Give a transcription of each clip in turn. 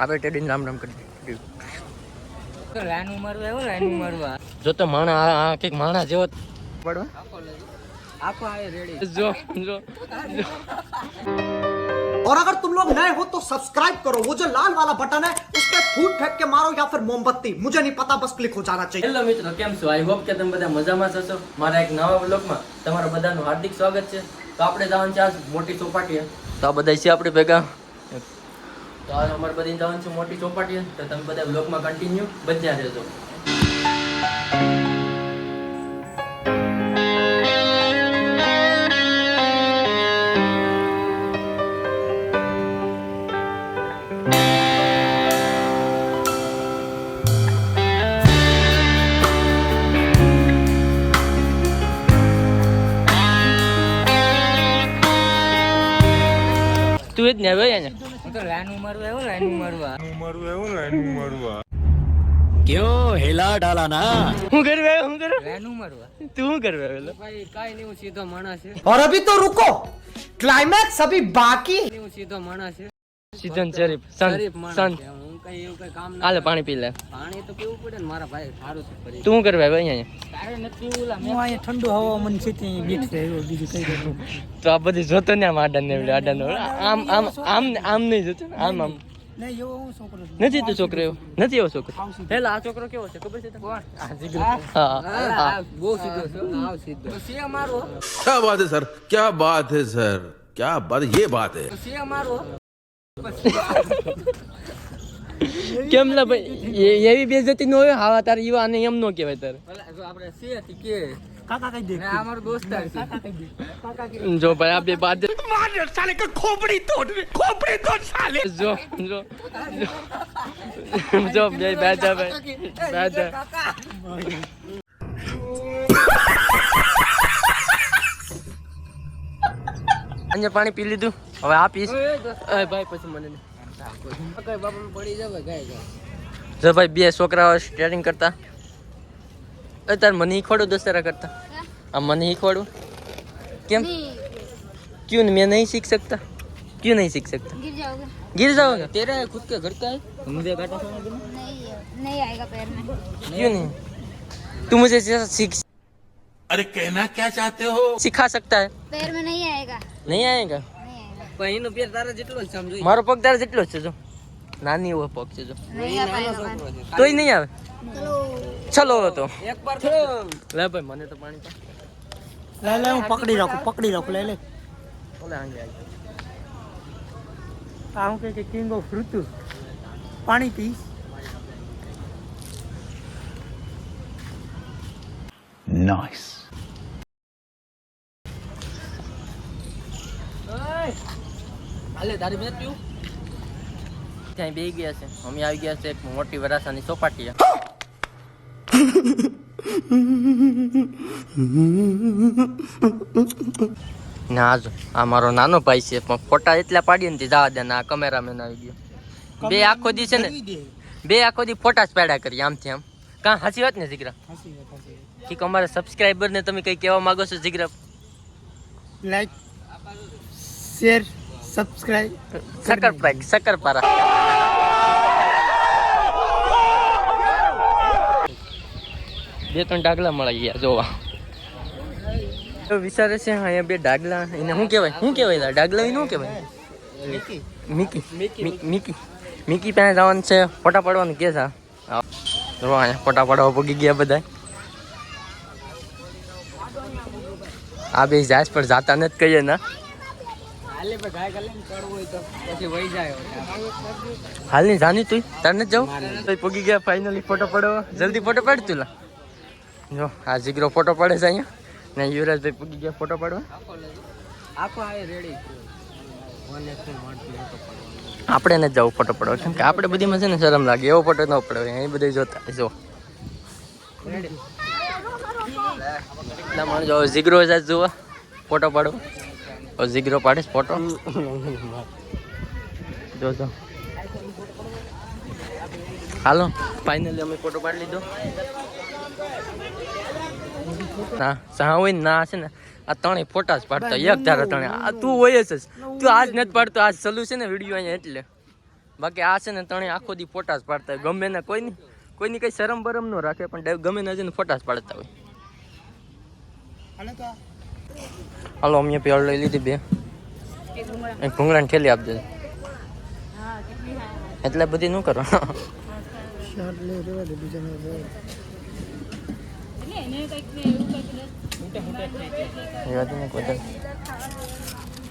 આપણે ટેડીને રામ રામ કરી તો રાનું મારવા જો તો માણા આ કઈક માણા જેવો પડવા આખો આવે રેડી જો और अगर तुम लोग नए हो तो सब्सक्राइब करो, वो जो लाल वाला बटन है उस पे फूट फेंक के मारो या फिर मोमबत्ती, मुझे नहीं पता, बस क्लिक हो जाना चाहिए। હેલો મિત્રો, કેમ છો? આઈ હોપ કે તમે બધા મજામાં છો. મારા એક નવા વ્લોગમાં તમારા બધાનું હાર્દિક સ્વાગત છે. તો આપણે જવાનું છે આજ મોટી ચોપાટીએ. તો આ બધા છે આપણે ભેગા. તો આ અમારે બધી જવાનું છે મોટી ચોપાટીએ. તો તમે બધા વ્લોગમાં કન્ટિન્યુ બન્યા રહેજો. તું જ ને હવે ને તો રાનું મારવા क्यों हिला डाला ना હું કરવે રાનું મારવા તું શું કરવે વેલો ભાઈ કાઈ નહીં, હું સીધો માણસ છે. और अभी तो रुको, क्लाइमैक्स अभी बाकी। હું સીધો માણસ છે, સીઝન શરીફ શરીફ સન માણસ સન છે. હું કઈ એવું કઈ કામ આલે ના પાણી પી લે. પાણી તો પીવું પડે ને મારા ભાઈ, સારું છે ફરી. તું શું કરવે હવે અહીંયા? તારે નથી પીવું લા, હું અહીંયા ઠંડુ હવામાન છે ત્યાં બીટ છે એવું બીજું કઈ દેતું તો આ બધી જોતો ને આમ આડાને આમ આમ આમ આમ નહીં જોતો ને, આમ આમ નહીં એવો હું છોકરો છું. નથી તું છોકરો એવો નથી એવો છોકરો. હેલા આ છોકરો કેવો છે ખબર છે તને? આ જીગરો. હા આ બહુ સીધો છે, આવ સીધો. તો છે મારો, क्या बात है सर, क्या बात है सर, क्या बात, ये बात है। તો છે મારો. કેમ લા ભાઈ એવી બેઇજ્જતી ન હોય. હાવા તારે ઈવા અને એમ નો કહેવાય તારે. ભલા જો આપણે છે હતી કે કાકા કઈ દે ને આ મારો દોસ્તાર છે. જો ભાઈ આ બે બાદ સાલે કે ખોપડી તોડ સાલે. જો જો બે બેજા ભાઈ બેજા. અહીંયા પાણી પી લીધું, હવે આ પીશ. એ ભાઈ પછી મને નહીં. કઈ બાપા પડી જાવે ગાય. જો ભાઈ બે છોકરાઓ સ્ટેરિંગ કરતા. તાર મને શીખવાડો દોસ્તારા કરતા. આ મને શીખવાડું કેમ? क्यों मैं नहीं सीख सकता? क्यों नहीं सीख सकता? गिर जाओगे? तेरा है खुद के घर का है, मुझे काटा नहीं आएगा पैर में। क्यों नहीं? तू मुझे सीख अरे कहना क्या चाहते हो? सिखा सकता है? पैर में नहीं आएगा, नहीं आएगा? नहीं आएगा, પણ એનો પેર તારા જેટલો જ સમજો. મારો પગ તારે જેટલો જ છે. જો નાની એવો પગ છે. જો नहीं आ पाएगा बात। તોય નહીં આવે. चलो ચલો તો એક બાર તો લે ભાઈ મને તો પાણી પા. લે લે હું પકડી રાખું લે લે ઓલે આંગે આવી. આ હું કે કિંગ ઓફ ઋતુ પાણી પીશ. नाइस હાલે તારી મેં પીવું. ત્યાં બે ગયા છે, અમે આવી ગયા છે એક મોટી વરાસાની ચોપાટીએ. ના જો આ મારો નાનો ભાઈ છે, પણ ફોટા એટલા પાડીએ ને જવા દે. આ કેમેરામેન આવી ગયો. બે આખો દી છે ને, બે આખો દી ફોટા જ પાડ્યા કરી આમથી આમ. કાં હાચી વાત ને જીગરા? ઠીક. અમારા સબસ્ક્રાઈબર ને તમે કઈ કહેવા માંગો છો જીગરા? લાઈક શેર સબસ્ક્રાઇબ શકરપારા. બે ત્રણ ડાગલા મળી ગયા જોવા. તો વિચારે છે અહીંયા બે ડાગલા, એને શું કહેવાય ડાગલા એને શું કહેવાય? મિકી પાસે જવાનું છે, ફોટા પાડવાનું કે છે. જો અહીંયા ફોટા પાડવા પગી ગયા બધા. આ બે જાસ પર જાતા નથી કહીએ ના. હાલે પર ગાય ગલે ને ચડવું હોય તો પછી વહી જાય. હાલ ની જાની તું તાર નથી જાવ તો પગી ગયા ફાઇનલી ફોટો પાડવા. જલ્દી ફોટો પાડ તું લા. જો આ જીગરો ફોટો પાડે છે અહીંયા ને યુવરાજભાઈ પગી ગયા ફોટો પાડવા. આખો આવે રેડી. આપણે નથી જવું ફોટો પાડવા, કેમ કે આપણે બધીમાં છે ને શરમ લાગે, એવો ફોટો ન પડે. અહીં બધે જોતા જો એટલા માણસ જો જીગરો જાય જોવા ફોટો પાડવા. જીગરો પાડીશ ફોટો. જો હાલો ફાઇનલી અમે ફોટો પાડી લીધો. ના સા હોય ને ના છે ને આ ત્રણેય ફોટા જ પાડતા એક ધારા ત્રણે. આ તું હોય જ તું આજ નથી પાડતો, આજ સલું છે ને વિડીયો અહીંયા એટલે બાકી આ છે ને તણે આખો દી ફોટા જ પાડતા હોય ગમે ને કોઈની કઈ શરમ બરમ ન રાખે પણ ગમે ને જઈને ફોટા જ પાડતા હોય. હાલો અમે પેળ લઈ લીધી 2 એક ભૂંગળાની થેલી આપી દે એટલે બધી ન કરો.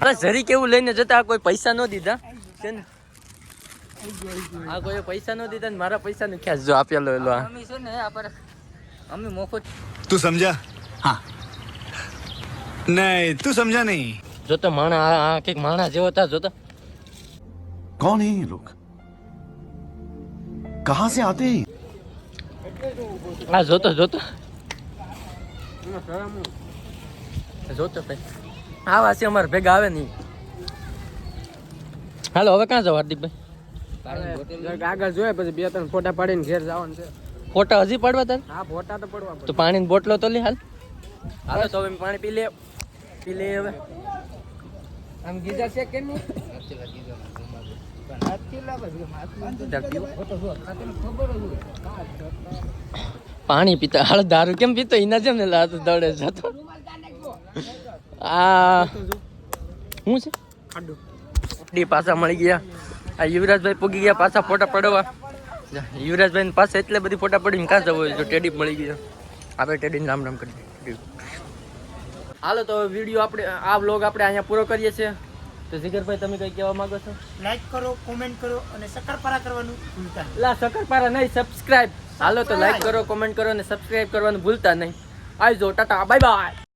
અરે જરી કેવું લઈને જતા કોઈ પૈસા ન દીધા છે ને આ કોઈ પૈસા ન દીધા ને મારા પૈસા ને ખ્યાલ જો આપેલો એલો આ અમે છે ને આ પર અમે મોફત तू समझा हाँ नहीं तू समझा नहीं જોતો માણા આ કઈક માણા જેવો હતા જોતો कौन है ये लोग कहाँ से आते हैं આ જોતો જોતો ભાઈ આવા છે અમારે ભેગા આવે નહીં. હાલો હવે ક્યાં જાવ હાર્દિકભાઈ? આગળ જોઈએ પછી 2-3 ફોટા પાડીને ઘેર જવાનું છે. ફોટા હજી પડવા તાર? હા ફોટા તો પડવા તો પાણીની બોટલો તો લે હાલ. હાલો તો હવે પાણી પી લે હવે. આમ ગીઝર છે કે નહીં પાણી પીતા હાલ દારૂ કેમ પીતો એના જેમ ને લાત દડે જતો. આ શું છે ડી પાછા મળી ગયા. આ યુવરાજભાઈ પૂગી ગયા પાછા ફોટા પડવા. યુવરાજભાઈ પાસે એટલે બધી ફોટા પડીને કાં જવું હોય જો ટેડી મળી ગયા. આપણે ટેડીને રામ રામ કરી દઈએ. હાલો તો વિડીયો આપણે આ વ્લોગ આપણે અહીંયા પૂરો કરીએ છીએ. તો જીગરભાઈ તમે કઈ કહેવા માંગો છો? લાઈક કરો, કોમેન્ટ કરો અને શક્કરપારા કરવાનું ભૂલતા નહીં. લા શક્કરપારા નહીં, સબસ્ક્રાઇબ. હાલો તો લાઈક કરો, કોમેન્ટ કરો અને સબસ્ક્રાઇબ કરવાનું ભૂલતા નહીં. આવજો, ટાટા, બાય બાય.